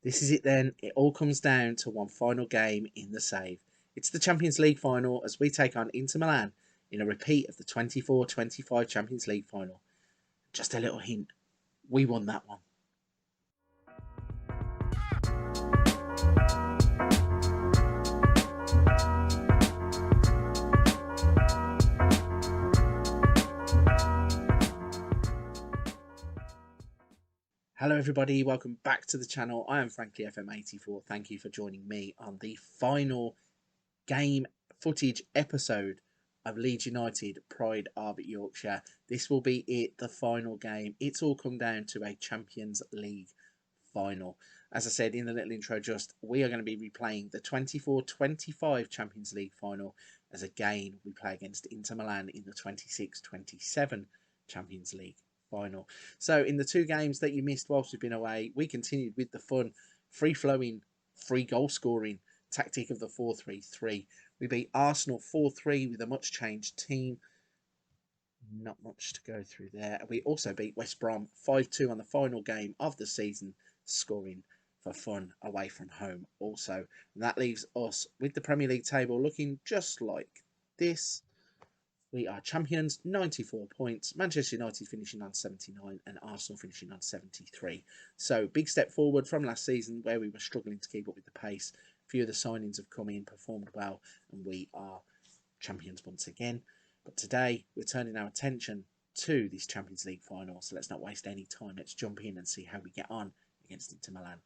This is it then. It all comes down to one final game in the save. It's the Champions League final as we take on Inter Milan in a repeat of the 24-25 Champions League final. Just a little hint, we won that one. Hello everybody, welcome back to the channel. I am Lufc Fm22. Thank you for joining me on the final game footage episode of Leeds United Pride of Yorkshire. This will be it, the final game. It's all come down to a Champions League final. As I said in the little intro we are going to be replaying the 24-25 Champions League final as again we play against Inter Milan in the 26-27 Champions League final. So in the two games that you missed whilst we've been away, we continued with the fun, free-flowing, free goal scoring tactic of the 4-3-3. We beat Arsenal 4-3 with a much changed team. Not much to go through there. We also beat West Brom 5-2 on the final game of the season, scoring for fun away from home also. And that leaves us with the Premier League table looking just like this. We are champions, 94 points. Manchester United finishing on 79 and Arsenal finishing on 73. So big step forward from last season where we were struggling to keep up with the pace. A few of the signings have come in, performed well, and we are champions once again. But today we're turning our attention to this Champions League final. So let's not waste any time. Let's jump in and see how we get on against Inter Milan.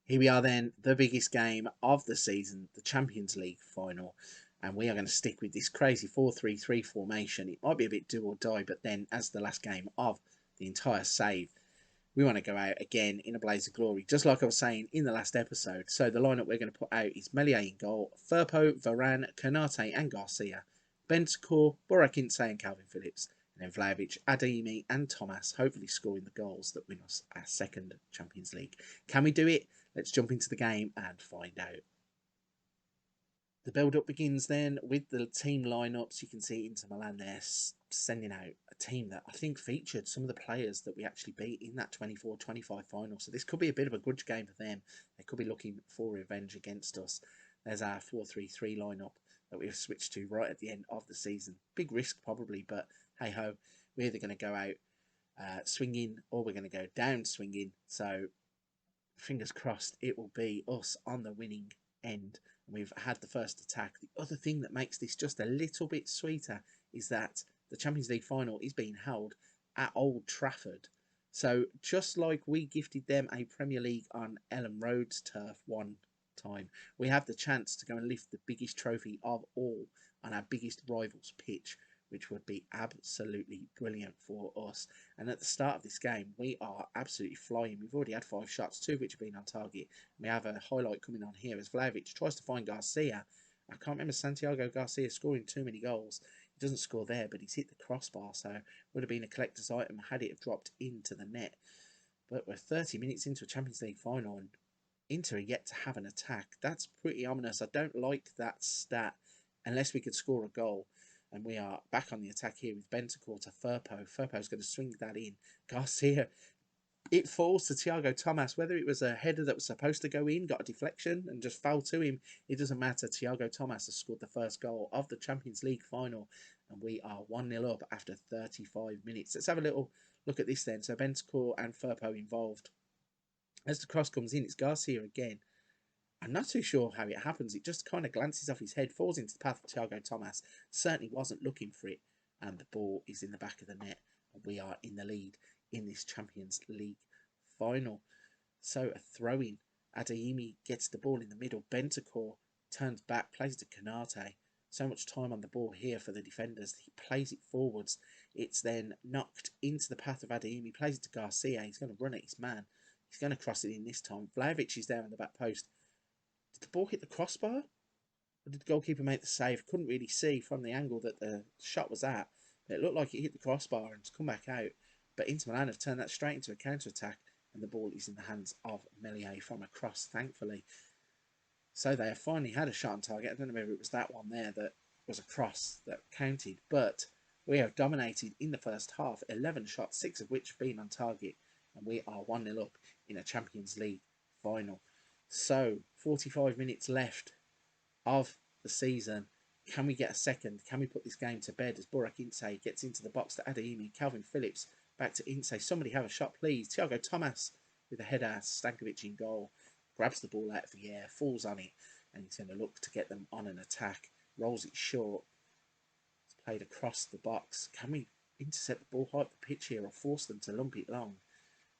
Here we are then, the biggest game of the season, the Champions League final. And we are going to stick with this crazy 4-3-3 formation. It might be a bit do or die, but then as the last game of the entire save, we want to go out again in a blaze of glory, just like I was saying in the last episode. So the lineup we're going to put out is Meslier in goal, Firpo, Varane, Konate and Garcia, Bentancur, Borakintse and Calvin Phillips, and then Vlahovic, Adeyemi and Thomas, hopefully scoring the goals that win us our second Champions League. Can we do it? Let's jump into the game and find out. The build-up begins then with the team lineups. You can see Inter Milan there sending out a team that I think featured some of the players that we actually beat in that 24-25 final. So this could be a bit of a grudge game for them. They could be looking for revenge against us. There's our 4-3-3 lineup that we've switched to right at the end of the season. Big risk probably, but hey-ho, we're either going to go out swinging or we're going to go down swinging. So fingers crossed it will be us on the winning end. We've had the first attack. The other thing that makes this just a little bit sweeter is that the Champions League final is being held at Old Trafford. So just like we gifted them a Premier League on Ellen Road's turf one time, we have the chance to go and lift the biggest trophy of all on our biggest rival's pitch, which would be absolutely brilliant for us. And at the start of this game, we are absolutely flying. We've already had 5 shots, 2 of which have been on target. We have a highlight coming on here as Vlahovic tries to find Garcia. I can't remember Santiago Garcia scoring too many goals. He doesn't score there, but he's hit the crossbar, so it would have been a collector's item had it have dropped into the net. But we're 30 minutes into a Champions League final, and Inter are yet to have an attack. That's pretty ominous. I don't like that stat unless we could score a goal. And we are back on the attack here with Bentancur to Firpo. Firpo's going to swing that in. Garcia, it falls to Thiago Thomas. Whether it was a header that was supposed to go in, got a deflection and just fell to him, it doesn't matter. Thiago Thomas has scored the first goal of the Champions League final. And we are 1-0 up after 35 minutes. Let's have a little look at this then. So Bentancur and Firpo involved. As the cross comes in, it's Garcia again. I'm not too sure how it happens. It just kind of glances off his head, falls into the path of Thiago Thomas. Certainly wasn't looking for it. And the ball is in the back of the net. And we are in the lead in this Champions League final. So a throw-in. Adeyemi gets the ball in the middle. Bentancur turns back, plays to Konate. So much time on the ball here for the defenders. He plays it forwards. It's then knocked into the path of Adeyemi. Plays it to Garcia. He's going to run at his man. He's going to cross it in this time. Vlahovic is there on the back post. Did the ball hit the crossbar? Or did the goalkeeper make the save? Couldn't really see from the angle that the shot was at. But it looked like it hit the crossbar and it's come back out. But Inter Milan have turned that straight into a counter-attack. And the ball is in the hands of Meslier from a cross, thankfully. So they have finally had a shot on target. I don't know whether it was that one there that was a cross that counted. But we have dominated in the first half. 11 shots, 6 of which have been on target. and we are 1-0 up in a Champions League final. So 45 minutes left of the season. Can we get a second? Can we put this game to bed as Burak Ince gets into the box to Adeyemi, Calvin Phillips back to Ince. Somebody have a shot, please. Thiago Thomas with a header. Stankovic in goal. Grabs the ball out of the air, falls on it, and he's going to look to get them on an attack. Rolls it short. It's played across the box. Can we intercept the ball high up the pitch here or force them to lump it long?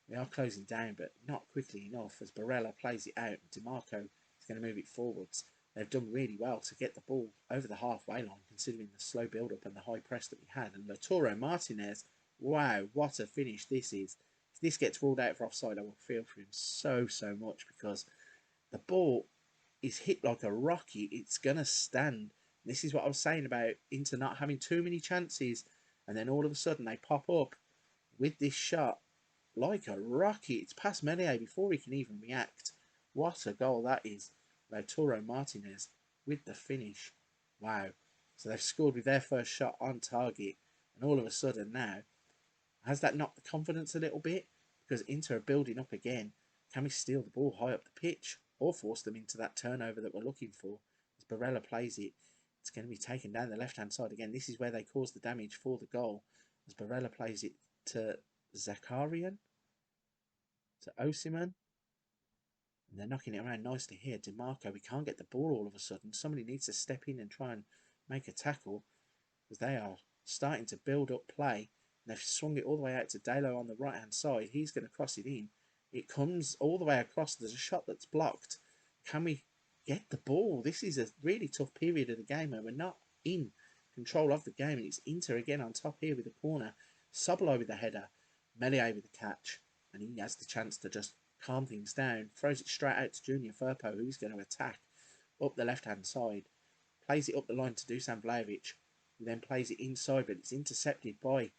We are closing down, but not quickly enough as Barella plays it out. DiMarco is going to move it forwards. They've done really well to get the ball over the halfway line, considering the slow build-up and the high press that we had. And Lautaro Martinez, wow, what a finish this is. If this gets ruled out for offside, I will feel for him so much, because the ball is hit like a rocket. It's going to stand. This is what I was saying about Inter not having too many chances, and then all of a sudden they pop up with this shot like a rocket. It's past Melee before he can even react. What a goal that is. Lautaro Martinez with the finish. Wow. So they've scored with their first shot on target, and all of a sudden now, has that knocked the confidence a little bit? Because Inter are building up again. Can we steal the ball high up the pitch or force them into that turnover that we're looking for? As Barella plays it, it's going to be taken down the left-hand side again. This is where they cause the damage for the goal. As Barella plays it to Zakarian, to Osimhen. And they're knocking it around nicely here. DiMarco, we can't get the ball all of a sudden. Somebody needs to step in and try and make a tackle, because they are starting to build up play. And they've swung it all the way out to Dalo on the right-hand side. He's going to cross it in. It comes all the way across. There's a shot that's blocked. Can we get the ball? This is a really tough period of the game where we're not in control of the game. And it's Inter again on top here with the corner. Sobolai with the header. Melie with the catch. And he has the chance to just calm things down. Throws it straight out to Junior Firpo, who's going to attack up the left-hand side. Plays it up the line to Dusan Vlahovic, who then plays it inside, but it's intercepted by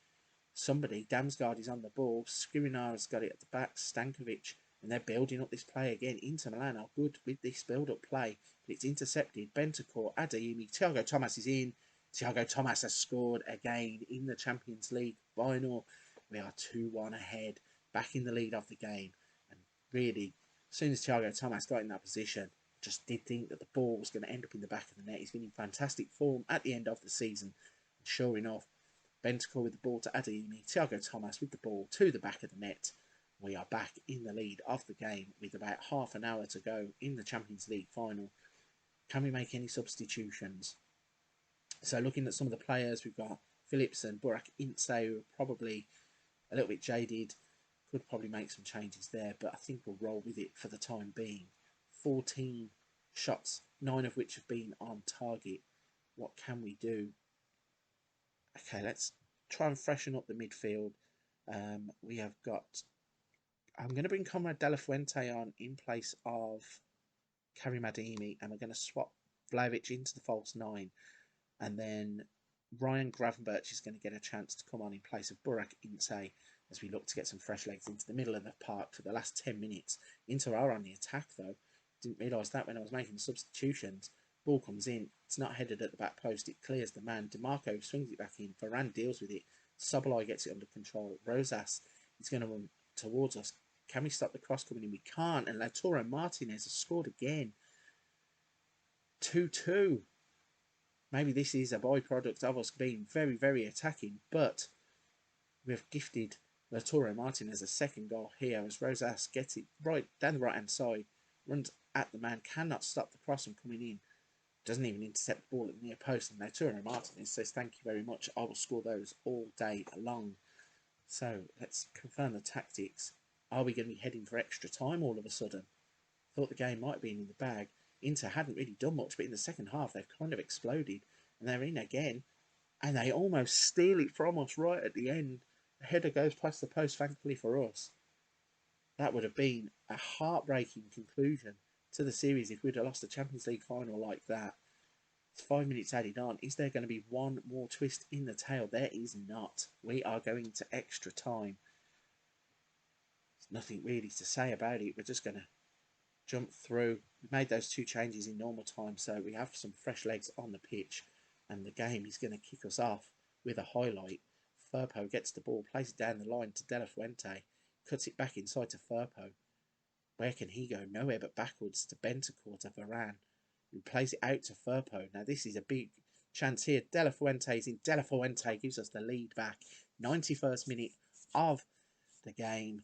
somebody. Damsgaard is on the ball. Skriniar's got it at the back. Stankovic, and they're building up this play again. Inter Milan are good with this build-up play, but it's intercepted. Bentancur, Adeyemi, Thiago Thomas is in. Thiago Thomas has scored again in the Champions League final. We are 2-1 ahead, back in the lead of the game. And really, as soon as Thiago Thomas got in that position, just did think that the ball was going to end up in the back of the net. He's been in fantastic form at the end of the season. And sure enough, Bentancur with the ball to Adeyemi, Thiago Thomas with the ball to the back of the net. We are back in the lead of the game with about half an hour to go in the Champions League final. Can we make any substitutions? So looking at some of the players, we've got Phillips and Burak Ince, who are probably a little bit jaded. Could probably make some changes there, but I think we'll roll with it for the time being. 14 shots, 9 of which have been on target. What can we do? Okay, let's try and freshen up the midfield. We have got... I'm going to bring Conrad De La Fuente on in place of Karim Adeyemi, and we're going to swap Vlahovic into the false 9. And then Ryan Gravenberch is going to get a chance to come on in place of Burak Ince as we look to get some fresh legs into the middle of the park for the last 10 minutes. Inter are on the attack though. Didn't realise that when I was making the substitutions. Ball comes in. It's not headed at the back post. It clears the man. DiMarco swings it back in. Varane deals with it. Sobolai gets it under control. Rosas is going to run towards us. Can we stop the cross coming in? We can't. And Lautaro Martinez has scored again. 2-2. Maybe this is a byproduct of us being very attacking, but we've gifted Lautaro Martinez a second goal here as Rosas gets it right down the right-hand side, runs at the man, cannot stop the cross from coming in, doesn't even intercept the ball at the near post, and Lautaro Martinez says, thank you very much, I will score those all day long. So let's confirm the tactics. Are we going to be heading for extra time all of a sudden? Thought the game might have been in the bag. Inter hadn't really done much, but in the second half they've kind of exploded, and they're in again, and they almost steal it from us right at the end. The header goes past the post, thankfully for us. That would have been a heartbreaking conclusion to the series if we'd have lost the Champions League final like that. It's 5 minutes added on. Is there going to be one more twist in the tail? There is not. We are going to extra time. There's nothing really to say about it. We're just going to jump through. We made those 2 changes in normal time, so we have some fresh legs on the pitch, and the game is going to kick us off with a highlight. Firpo gets the ball, plays it down the line to De La Fuente. Cuts it back inside to Firpo. Where can he go? Nowhere but backwards to Bentancur to Varane, who plays it out to Firpo. Now this is a big chance here. De La Fuente's in. De La Fuente gives us the lead back. 91st minute of the game.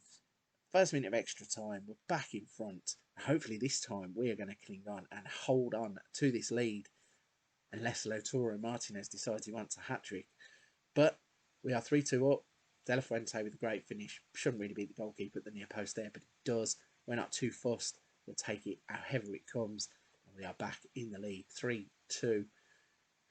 First minute of extra time. We're back in front. Hopefully this time we are going to cling on and hold on to this lead, unless Lautaro Martinez decides he wants a hat-trick. But we are 3-2 up. De La Fuente with a great finish. Shouldn't really beat the goalkeeper at the near post there, but it does. We're not too fussed. We'll take it however it comes. And we are back in the lead. 3-2.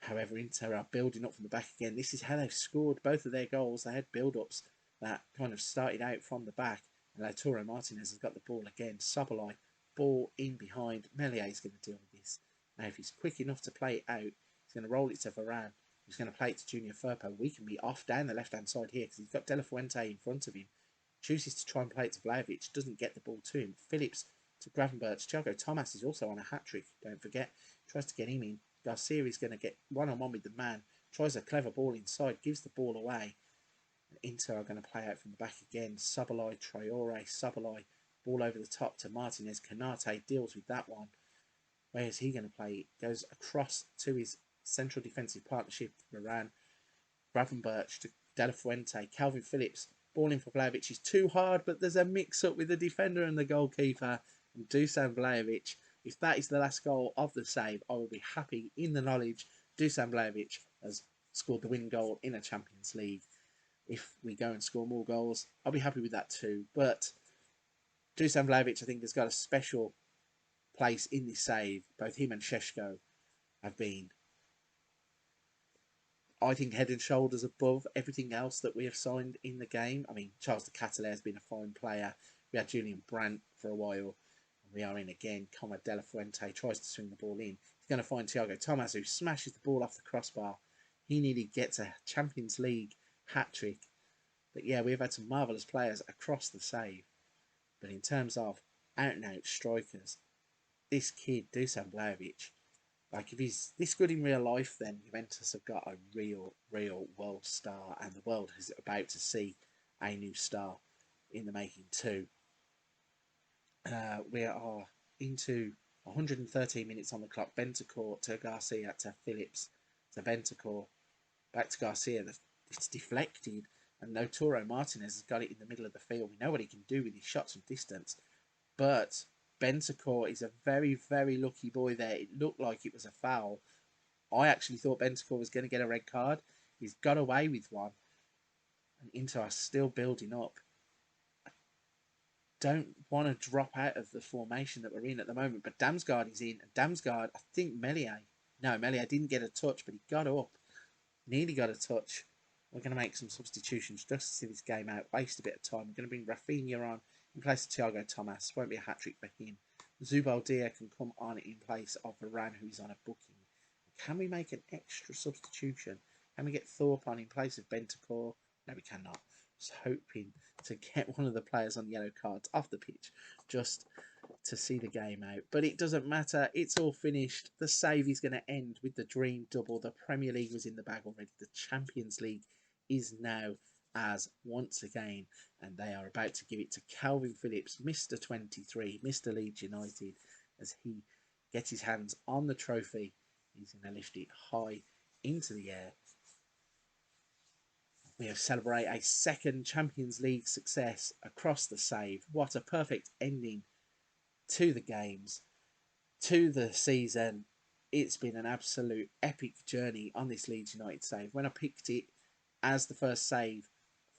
However, Inter are building up from the back again. This is how they've scored both of their goals. They had build-ups that kind of started out from the back. And Lautaro Martinez has got the ball again. Sobolai, ball in behind. Meslier is going to deal with this. Now, if he's quick enough to play it out, he's going to roll it to Varane. He's going to play it to Junior Firpo. We can be off down the left-hand side here because he's got De La Fuente in front of him. Chooses to try and play it to Vlahovic. Doesn't get the ball to him. Phillips to Gravenberch. Thiago Thomas is also on a hat-trick. Don't forget. Tries to get him in. Garcia is going to get one-on-one with the man. Tries a clever ball inside. Gives the ball away. And Inter are going to play out from the back again. Sobolai, Traore, Sobolai. Ball over the top to Martinez. Canate deals with that one. Where is he going to play? Goes across to his central defensive partnership, Varane. Gravenberch to De La Fuente. Calvin Phillips. Ball in for Vlahovic is too hard, but there's a mix-up with the defender and the goalkeeper. And Dusan Vlahovic, if that is the last goal of the save, I will be happy in the knowledge Dusan Vlahovic has scored the winning goal in a Champions League. If we go and score more goals, I'll be happy with that too. But Dusan Vlahovic, I think, has got a special place in this save. Both him and Šeško have been, I think, head and shoulders above everything else that we have signed in the game. I mean, Charles de Ketelaere has been a fine player. We had Julian Brandt for a while. And we are in again. Conrad De La Fuente tries to swing the ball in. He's going to find Thiago Thomas, who smashes the ball off the crossbar. He nearly gets a Champions League hat-trick. But yeah, we've had some marvellous players across the save. But in terms of out-and-out strikers, this kid, Dusan Vlahovic, like, if he's this good in real life, then Juventus have got a real world star, and the world is about to see a new star in the making too. We are into 113 minutes on the clock. Bentancur to Garcia to Phillips to Bentancur. Back to Garcia. It's deflected, and Lautaro Martinez has got it in the middle of the field. We know what he can do with his shots from distance, but Bentancur is a very lucky boy there. It looked like it was a foul. I actually thought Bentancur was going to get a red card. He's got away with one, and Inter are still building up. I don't want to drop out of the formation that we're in at the moment, but Damsgaard is in, and Damsgaard, I think Meslier didn't get a touch, but he got up. Nearly got a touch. We're going to make some substitutions just to see this game out. Waste a bit of time. We're going to bring Rafinha on in place of Thiago Thomas. Won't be a hat-trick for him. Zubaldia can come on in place of Varane, who's on a booking. Can we make an extra substitution? Can we get Thorpe on in place of Bentancur? No, we cannot. Just hoping to get one of the players on yellow cards off the pitch just to see the game out. But it doesn't matter. It's all finished. The save is going to end with the dream double. The Premier League was in the bag already. The Champions League is now as once again, and they are about to give it to Calvin Phillips, Mr. 23, Mr. Leeds United, as he gets his hands on the trophy. He's going to lift it high into the air. We have celebrated a second Champions League success across the save. What a perfect ending to the games, to the season. It's been an absolute epic journey on this Leeds United save. When I picked it as the first save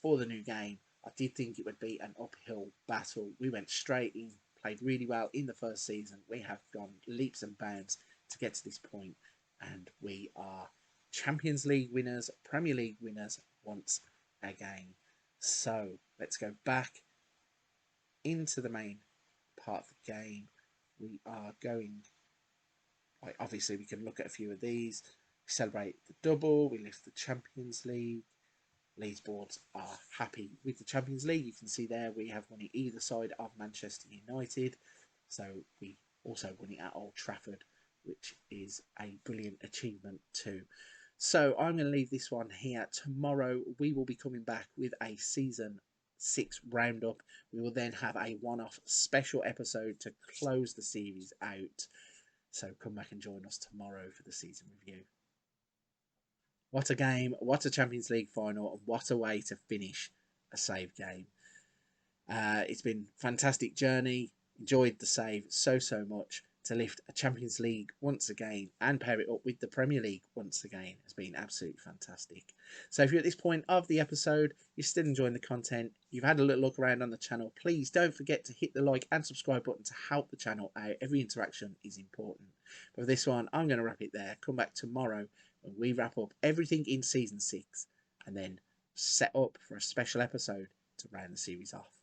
for the new game, I did think it would be an uphill battle. We went straight in, played really well in the first season. We have gone leaps and bounds to get to this point, and we are Champions League winners, Premier League winners once again. So let's go back into the main part of the game. We are going, obviously we can look at a few of these. We celebrate the double, we lift the Champions League. Leeds boards are happy with the Champions League. You can see there we have won it either side of Manchester United. So we also won it at Old Trafford, which is a brilliant achievement too. So I'm going to leave this one here. Tomorrow we will be coming back with a season 6 roundup. We will then have a one-off special episode to close the series out. So come back and join us tomorrow for the season review. What a game, what a Champions League final, and what a way to finish a save game. It's been a fantastic journey. Enjoyed the save so much. To lift a Champions League once again and pair it up with the Premier League once again has been absolutely fantastic. So if you're at this point of the episode, you're still enjoying the content, you've had a little look around on the channel, please don't forget to hit the like and subscribe button to help the channel out. Every interaction is important. But for this one, I'm going to wrap it there. Come back tomorrow when we wrap up everything in Season 6 and then set up for a special episode to round the series off.